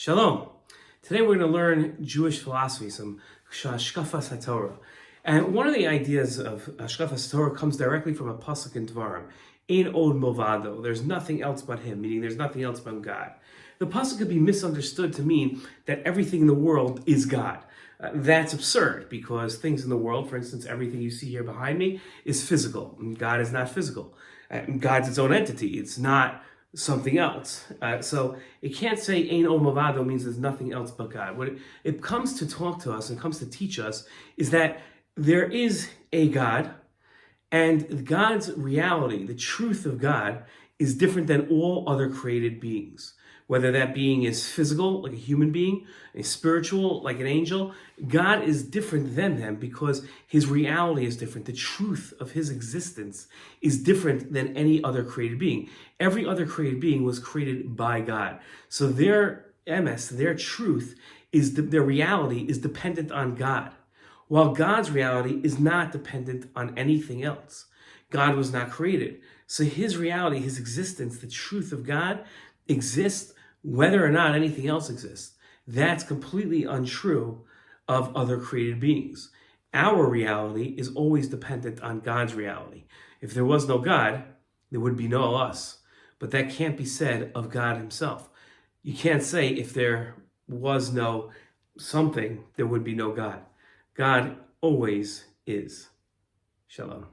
Shalom. Today we're going to learn Jewish philosophy, some Hashkafas HaTorah. And one of the ideas of Hashkafas HaTorah comes directly from a pasuk in Dvarim. Ein od movado. There's nothing else but him, meaning there's nothing else but God. The pasuk could be misunderstood to mean that everything in the world is God. That's absurd, because things in the world, for instance, everything you see here behind me, is physical. And God is not physical. God's its own entity. It's not something else. So it can't say Ein od movado means there's nothing else but God. What it comes to talk to us and comes to teach us is that there is a God, and God's reality, the truth of God, is different than all other created beings. Whether that being is physical, like a human being, a spiritual, like an angel, God is different than them because his reality is different. The truth of his existence is different than any other created being. Every other created being was created by God. So their emes, their truth, their reality is dependent on God, while God's reality is not dependent on anything else. God was not created. So his reality, his existence, the truth of God exists whether or not anything else exists. That's completely untrue of other created beings. Our reality is always dependent on God's reality. If there was no God, there would be no us. But that can't be said of God himself. You can't say if there was no something, there would be no God. God always is. Shalom.